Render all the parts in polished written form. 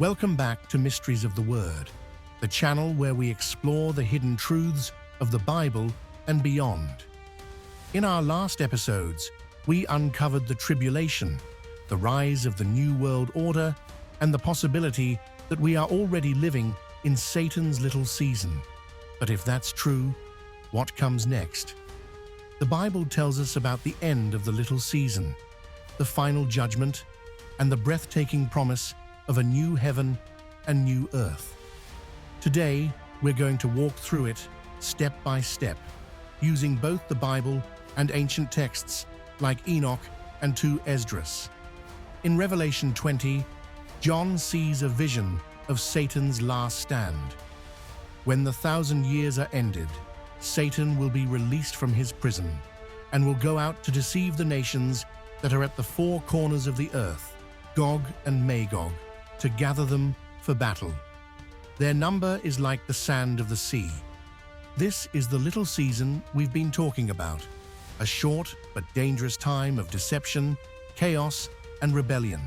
Welcome back to Mysteries of the Word, the channel where we explore the hidden truths of the Bible and beyond. In our last episodes, we uncovered the tribulation, the rise of the New World Order, and the possibility that we are already living in Satan's little season. But if that's true, what comes next? The Bible tells us about the end of the little season, the final judgment, and the breathtaking promise of a new heaven and new earth. Today, we're going to walk through it step by step, using both the Bible and ancient texts like Enoch and 2 Esdras. In Revelation 20, John sees a vision of Satan's last stand. When the 1,000 years are ended, Satan will be released from his prison and will go out to deceive the nations that are at the four corners of the earth, Gog and Magog, to gather them for battle. Their number is like the sand of the sea. This is the little season we've been talking about, a short but dangerous time of deception, chaos, and rebellion.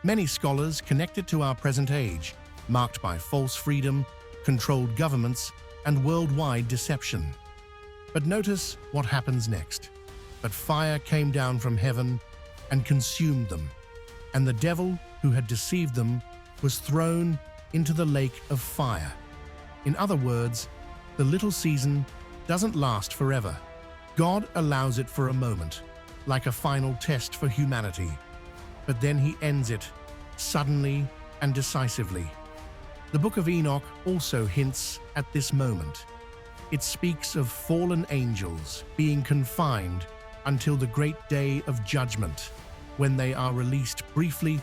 Many scholars connect it to our present age, marked by false freedom, controlled governments, and worldwide deception. But notice what happens next. But fire came down from heaven and consumed them, and the devil who had deceived them was thrown into the lake of fire. In other words, the little season doesn't last forever. God allows it for a moment, like a final test for humanity, but then he ends it suddenly and decisively. The Book of Enoch also hints at this moment. It speaks of fallen angels being confined until the great day of judgment, when they are released briefly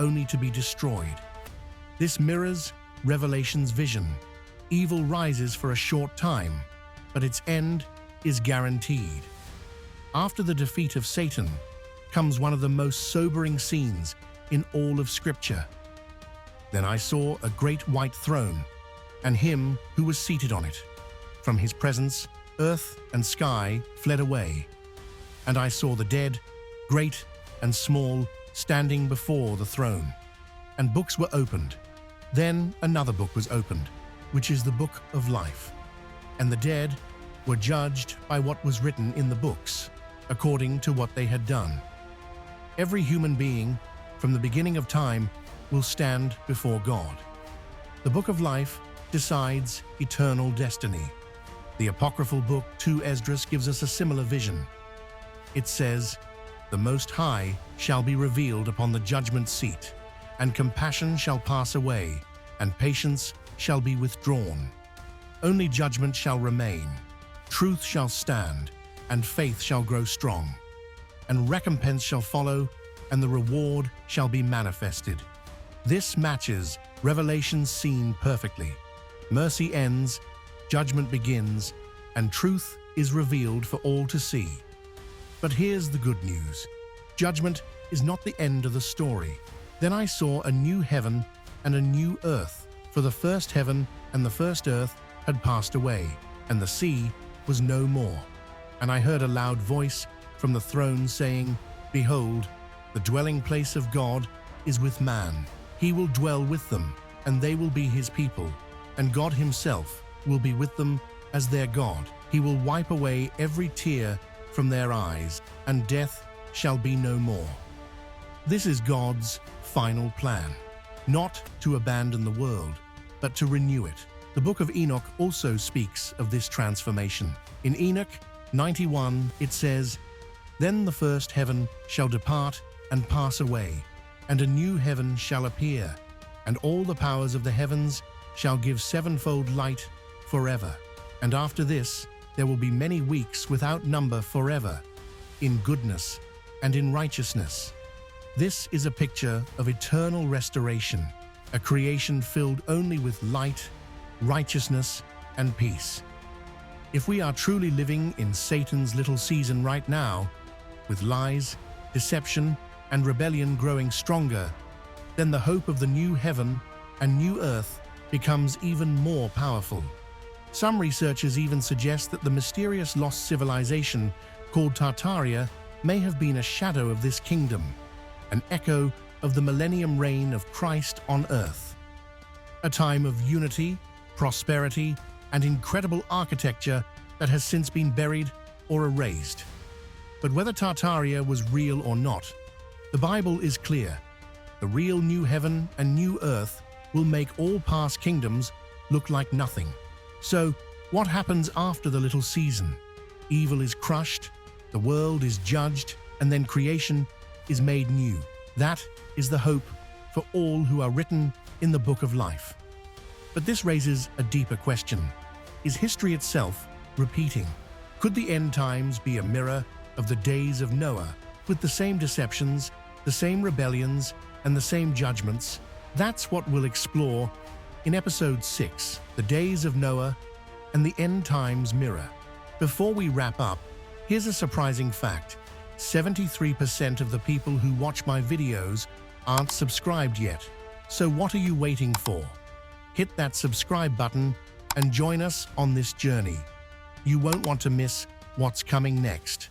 only to be destroyed. This mirrors Revelation's vision. Evil rises for a short time, but its end is guaranteed. After the defeat of Satan comes one of the most sobering scenes in all of Scripture. Then I saw a great white throne, and him who was seated on it. From his presence, earth and sky fled away, and I saw the dead, great and small, standing before the throne, and books were opened. Then another book was opened, which is the Book of Life, and the dead were judged by what was written in the books, according to what they had done. Every human being, from the beginning of time, will stand before God. The Book of Life decides eternal destiny. The apocryphal book 2 Esdras gives us a similar vision. It says, "The Most High shall be revealed upon the judgment seat, and compassion shall pass away, and patience shall be withdrawn. Only judgment shall remain. Truth shall stand, and faith shall grow strong. And recompense shall follow, and the reward shall be manifested." This matches Revelation's scene perfectly. Mercy ends, judgment begins, and truth is revealed for all to see. But here's the good news. Judgment is not the end of the story. Then I saw a new heaven and a new earth, for the first heaven and the first earth had passed away, and the sea was no more. And I heard a loud voice from the throne saying, "Behold, the dwelling place of God is with man. He will dwell with them, and they will be his people, and God himself will be with them as their God. He will wipe away every tear from their eyes, and death shall be no more." This is God's final plan, not to abandon the world, but to renew it. The Book of Enoch also speaks of this transformation. In Enoch 91, it says, "Then the first heaven shall depart and pass away, and a new heaven shall appear, and all the powers of the heavens shall give sevenfold light forever. And after this there will be many weeks without number forever, in goodness and in righteousness." This is a picture of eternal restoration, a creation filled only with light, righteousness, and peace. If we are truly living in Satan's little season right now, with lies, deception, and rebellion growing stronger, then the hope of the new heaven and new earth becomes even more powerful. Some researchers even suggest that the mysterious lost civilization called Tartaria may have been a shadow of this kingdom, an echo of the millennium reign of Christ on earth. A time of unity, prosperity, and incredible architecture that has since been buried or erased. But whether Tartaria was real or not, the Bible is clear. The real new heaven and new earth will make all past kingdoms look like nothing. So, what happens after the little season? Evil is crushed, the world is judged, and then creation is made new. That is the hope for all who are written in the book of life. But this raises a deeper question. Is history itself repeating? Could the end times be a mirror of the days of Noah, with the same deceptions, the same rebellions, and the same judgments? That's what we'll explore in episode 6, The Days of Noah and the End Times Mirror. Before we wrap up, here's a surprising fact. 73% of the people who watch my videos aren't subscribed yet. So what are you waiting for? Hit that subscribe button and join us on this journey. You won't want to miss what's coming next.